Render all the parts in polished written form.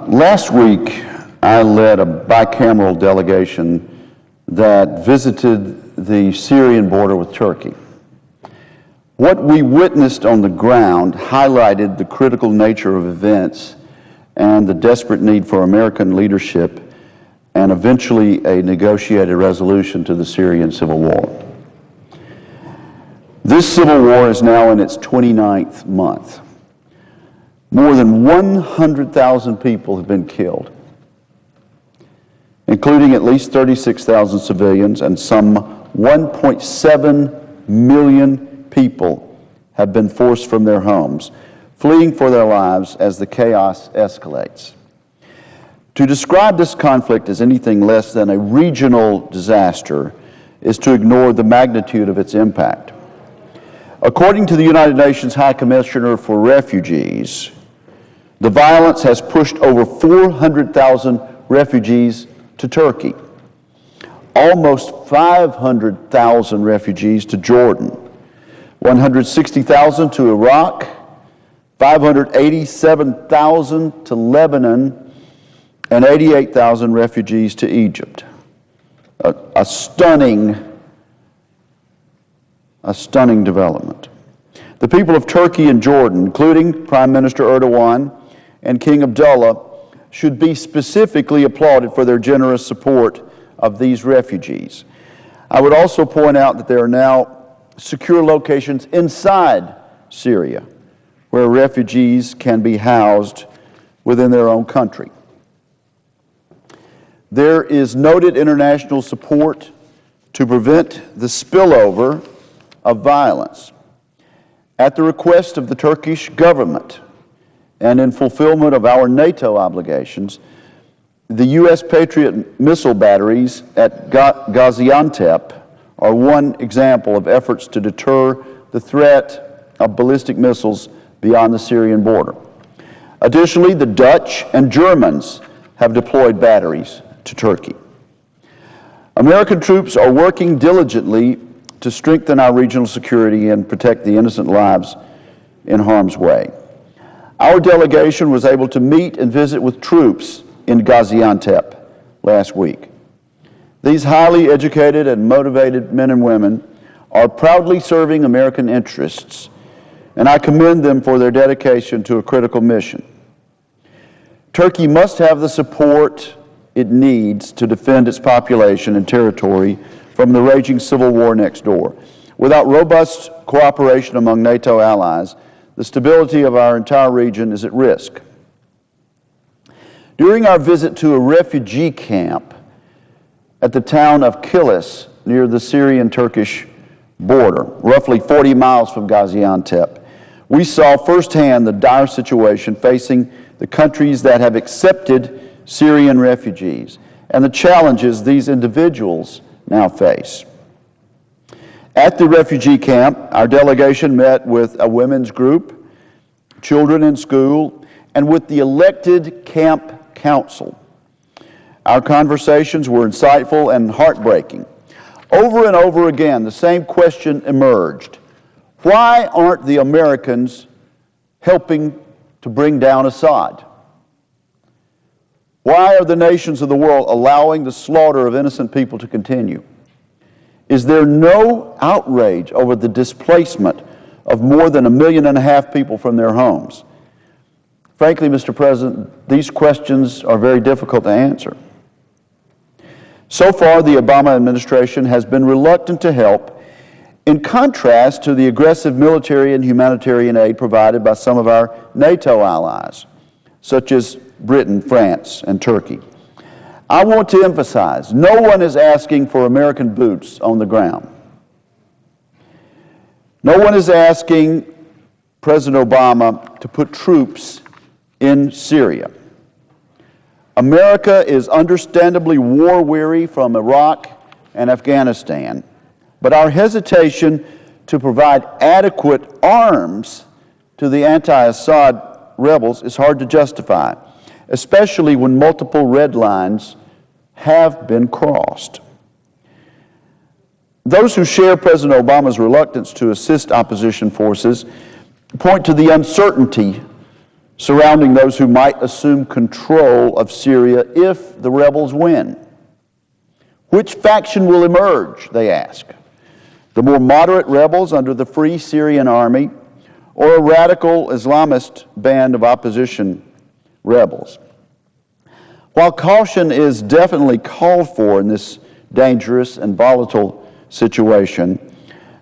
Last week, I led a bicameral delegation that visited the Syrian border with Turkey. What we witnessed on the ground highlighted the critical nature of events and the desperate need for American leadership and eventually a negotiated resolution to the Syrian civil war. This civil war is now in its 29th month. More than 100,000 people have been killed, including at least 36,000 civilians, and some 1.7 million people have been forced from their homes, fleeing for their lives as the chaos escalates. To describe this conflict as anything less than a regional disaster is to ignore the magnitude of its impact. According to the United Nations High Commissioner for Refugees, the violence has pushed over 400,000 refugees to Turkey, almost 500,000 refugees to Jordan, 160,000 to Iraq, 587,000 to Lebanon, and 88,000 refugees to Egypt. A stunning development. The people of Turkey and Jordan, including Prime Minister Erdogan and King Abdullah, should be specifically applauded for their generous support of these refugees. I would also point out that there are now secure locations inside Syria where refugees can be housed within their own country. There is noted international support to prevent the spillover of violence. At the request of the Turkish government and in fulfillment of our NATO obligations, the U.S. Patriot missile batteries at Gaziantep are one example of efforts to deter the threat of ballistic missiles beyond the Syrian border. Additionally, the Dutch and Germans have deployed batteries to Turkey. American troops are working diligently to strengthen our regional security and protect the innocent lives in harm's way. Our delegation was able to meet and visit with troops in Gaziantep last week. These highly educated and motivated men and women are proudly serving American interests, and I commend them for their dedication to a critical mission. Turkey must have the support it needs to defend its population and territory from the raging civil war next door. Without robust cooperation among NATO allies, the stability of our entire region is at risk. During our visit to a refugee camp at the town of Kilis near the Syrian-Turkish border, roughly 40 miles from Gaziantep, we saw firsthand the dire situation facing the countries that have accepted Syrian refugees and the challenges these individuals now face. At the refugee camp, our delegation met with a women's group, children in school, and with the elected camp council. Our conversations were insightful and heartbreaking. Over and over again, the same question emerged: why aren't the Americans helping to bring down Assad? Why are the nations of the world allowing the slaughter of innocent people to continue? Is there no outrage over the displacement of more than 1.5 million people from their homes? Frankly, Mr. President, these questions are very difficult to answer. So far, the Obama administration has been reluctant to help, in contrast to the aggressive military and humanitarian aid provided by some of our NATO allies, such as Britain, France, and Turkey. I want to emphasize, no one is asking for American boots on the ground. No one is asking President Obama to put troops in Syria. America is understandably war-weary from Iraq and Afghanistan, but our hesitation to provide adequate arms to the anti-Assad rebels is hard to justify, especially when multiple red lines have been crossed. Those who share President Obama's reluctance to assist opposition forces point to the uncertainty surrounding those who might assume control of Syria if the rebels win. Which faction will emerge, they ask? The more moderate rebels under the Free Syrian Army, or a radical Islamist band of opposition rebels? While caution is definitely called for in this dangerous and volatile situation,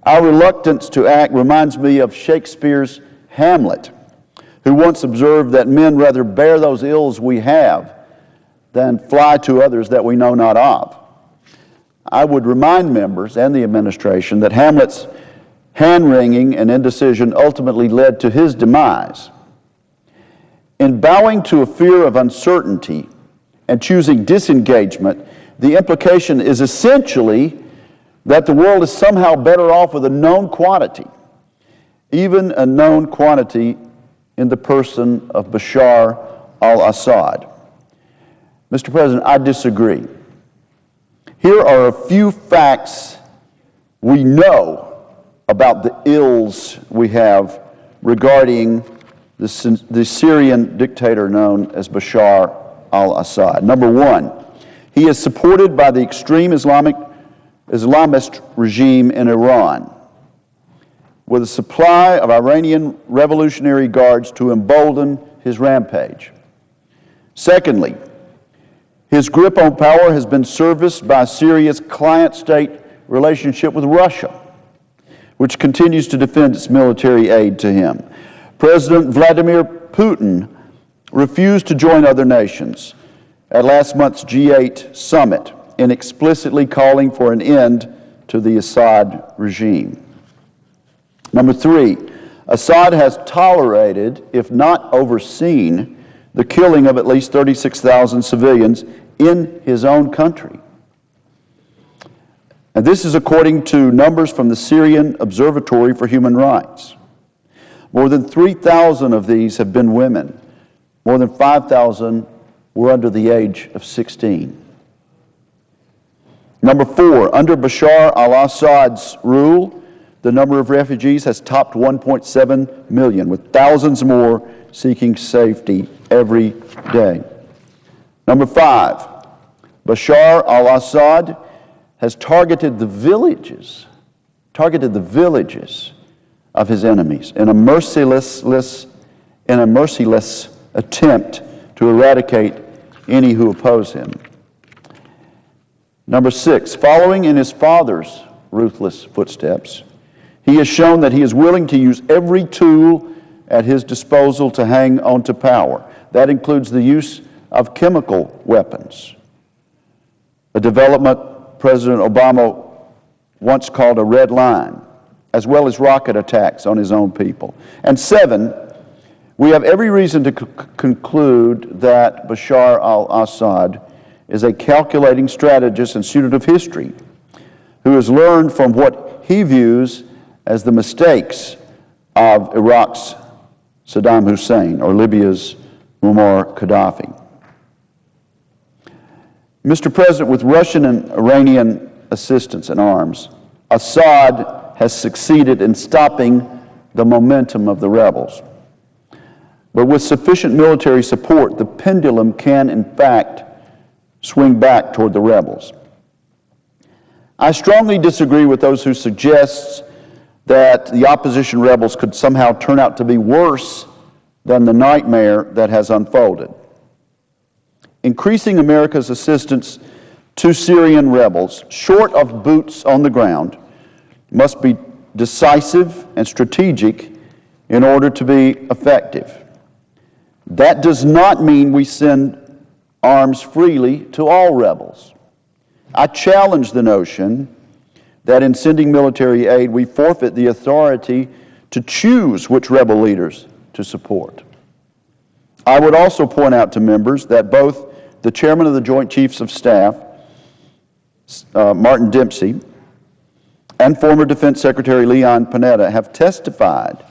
our reluctance to act reminds me of Shakespeare's Hamlet, who once observed that men rather bear those ills we have than fly to others that we know not of. I would remind members and the administration that Hamlet's hand-wringing and indecision ultimately led to his demise. In bowing to a fear of uncertainty and choosing disengagement, the implication is essentially that the world is somehow better off with a known quantity, even a known quantity in the person of Bashar al-Assad. Mr. President, I disagree. Here are a few facts we know about the ills we have regarding the Syrian dictator known as Bashar al-Assad. Number one, he is supported by the extreme Islamist regime in Iran, with a supply of Iranian Revolutionary Guards to embolden his rampage. Secondly, his grip on power has been serviced by Syria's client-state relationship with Russia, which continues to defend its military aid to him. President Vladimir Putin refused to join other nations at last month's G8 summit in explicitly calling for an end to the Assad regime. Number three, Assad has tolerated, if not overseen, the killing of at least 36,000 civilians in his own country. And this is according to numbers from the Syrian Observatory for Human Rights. More than 3,000 of these have been women. More than 5,000 were under the age of 16. Number four, under Bashar al-Assad's rule, the number of refugees has topped 1.7 million, with thousands more seeking safety every day. Number five, Bashar al-Assad has targeted the villages of his enemies in a merciless attempt to eradicate any who oppose him. Number six, following in his father's ruthless footsteps, he has shown that he is willing to use every tool at his disposal to hang on to power. That includes the use of chemical weapons, a development President Obama once called a red line, as well as rocket attacks on his own people. And seven, we have every reason to conclude that Bashar al-Assad is a calculating strategist and student of history who has learned from what he views as the mistakes of Iraq's Saddam Hussein or Libya's Muammar Gaddafi. Mr. President, with Russian and Iranian assistance and arms, Assad has succeeded in stopping the momentum of the rebels. But with sufficient military support, the pendulum can, in fact, swing back toward the rebels. I strongly disagree with those who suggest that the opposition rebels could somehow turn out to be worse than the nightmare that has unfolded. Increasing America's assistance to Syrian rebels, short of boots on the ground, must be decisive and strategic in order to be effective. That does not mean we send arms freely to all rebels. I challenge the notion that in sending military aid, we forfeit the authority to choose which rebel leaders to support. I would also point out to members that both the chairman of the Joint Chiefs of Staff, Martin Dempsey, and former Defense Secretary Leon Panetta have testified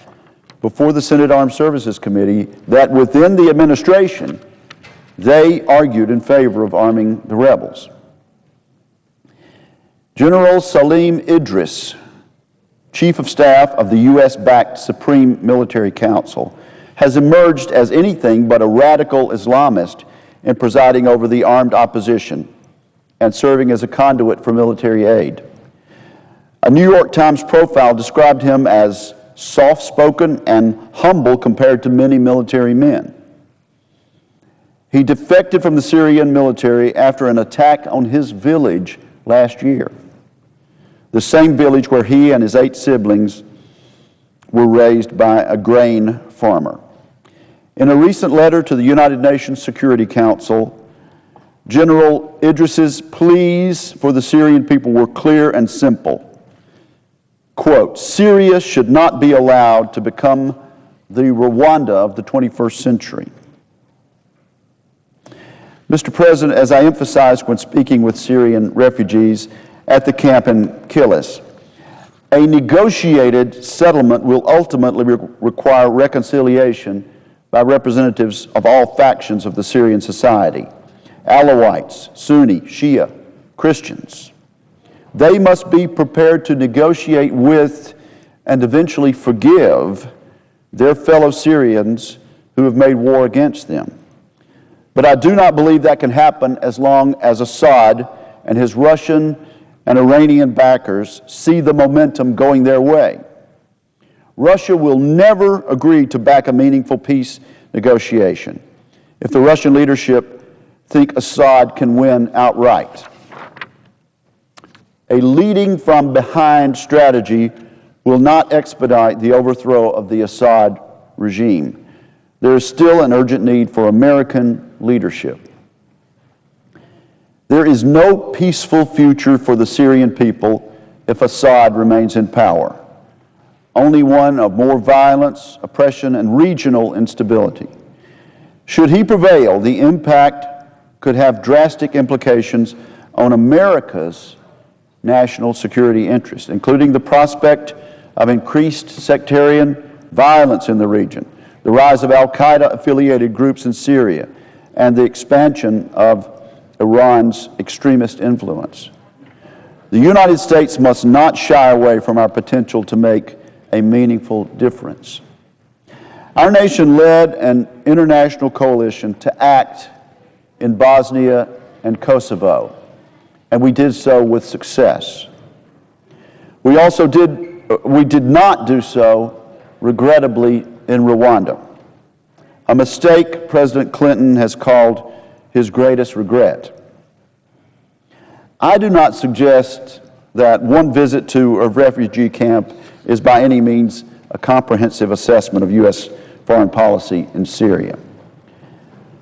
before the Senate Armed Services Committee that within the administration, they argued in favor of arming the rebels. General Salim Idris, Chief of Staff of the U.S.-backed Supreme Military Council, has emerged as anything but a radical Islamist in presiding over the armed opposition and serving as a conduit for military aid. A New York Times profile described him as soft-spoken and humble compared to many military men. He defected from the Syrian military after an attack on his village last year, the same village where he and his 8 siblings were raised by a grain farmer. In a recent letter to the United Nations Security Council, General Idris's pleas for the Syrian people were clear and simple. Quote, "Syria should not be allowed to become the Rwanda of the 21st century." Mr. President, as I emphasized when speaking with Syrian refugees at the camp in Kilis, a negotiated settlement will ultimately require reconciliation by representatives of all factions of the Syrian society: Alawites, Sunni, Shia, Christians. They must be prepared to negotiate with and eventually forgive their fellow Syrians who have made war against them. But I do not believe that can happen as long as Assad and his Russian and Iranian backers see the momentum going their way. Russia will never agree to back a meaningful peace negotiation if the Russian leadership think Assad can win outright. A leading from behind strategy will not expedite the overthrow of the Assad regime. There is still an urgent need for American leadership. There is no peaceful future for the Syrian people if Assad remains in power. Only one of more violence, oppression, and regional instability. Should he prevail, the impact could have drastic implications on America's national security interests, including the prospect of increased sectarian violence in the region, the rise of al-Qaeda-affiliated groups in Syria, and the expansion of Iran's extremist influence. The United States must not shy away from our potential to make a meaningful difference. Our nation led an international coalition to act in Bosnia and Kosovo, and we did so with success. We did not do so, regrettably, in Rwanda, a mistake President Clinton has called his greatest regret. I do not suggest that one visit to a refugee camp is by any means a comprehensive assessment of U.S. foreign policy in Syria.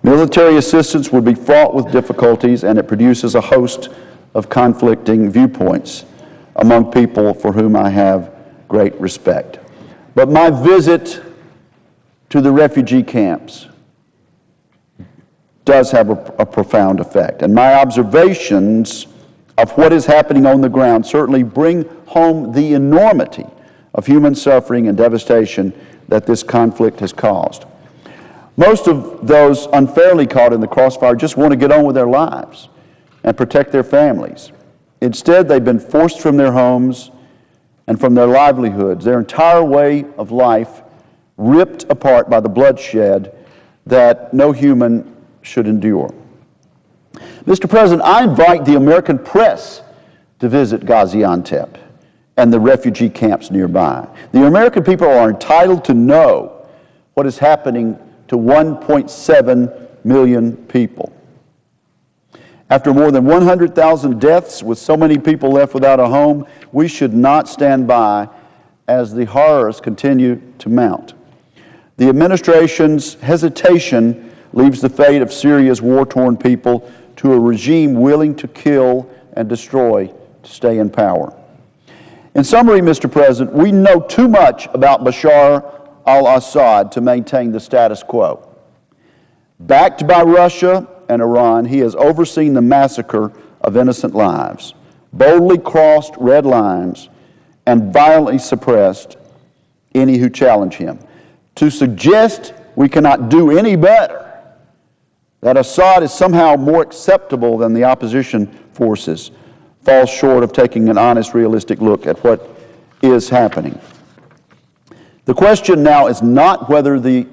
Military assistance would be fraught with difficulties, and it produces a host of conflicting viewpoints among people for whom I have great respect. But my visit to the refugee camps does have a profound effect, and my observations of what is happening on the ground certainly bring home the enormity of human suffering and devastation that this conflict has caused. Most of those unfairly caught in the crossfire just want to get on with their lives and protect their families. Instead, they've been forced from their homes and from their livelihoods, their entire way of life ripped apart by the bloodshed that no human should endure. Mr. President, I invite the American press to visit Gaziantep and the refugee camps nearby. The American people are entitled to know what is happening to 1.7 million people. After more than 100,000 deaths, with so many people left without a home, we should not stand by as the horrors continue to mount. The administration's hesitation leaves the fate of Syria's war-torn people to a regime willing to kill and destroy to stay in power. In summary, Mr. President, we know too much about Bashar al-Assad to maintain the status quo. Backed by Russia and Iran, he has overseen the massacre of innocent lives, boldly crossed red lines, and violently suppressed any who challenge him. To suggest we cannot do any better, that Assad is somehow more acceptable than the opposition forces, falls short of taking an honest, realistic look at what is happening. The question now is not whether the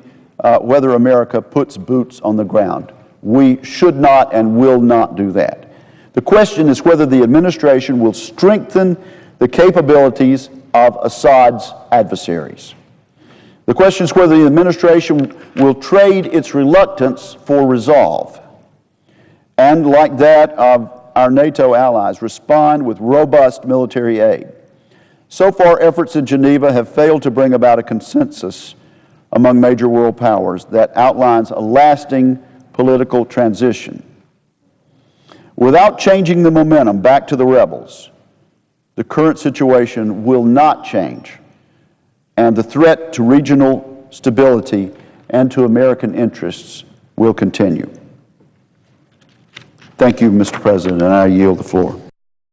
whether America puts boots on the ground. We should not and will not do that. The question is whether the administration will strengthen the capabilities of Assad's adversaries. The question is whether the administration will trade its reluctance for resolve, and like that of our NATO allies, respond with robust military aid. So far, efforts in Geneva have failed to bring about a consensus among major world powers that outlines a lasting political transition. Without changing the momentum back to the rebels, the current situation will not change, and the threat to regional stability and to American interests will continue. Thank you, Mr. President, and I yield the floor.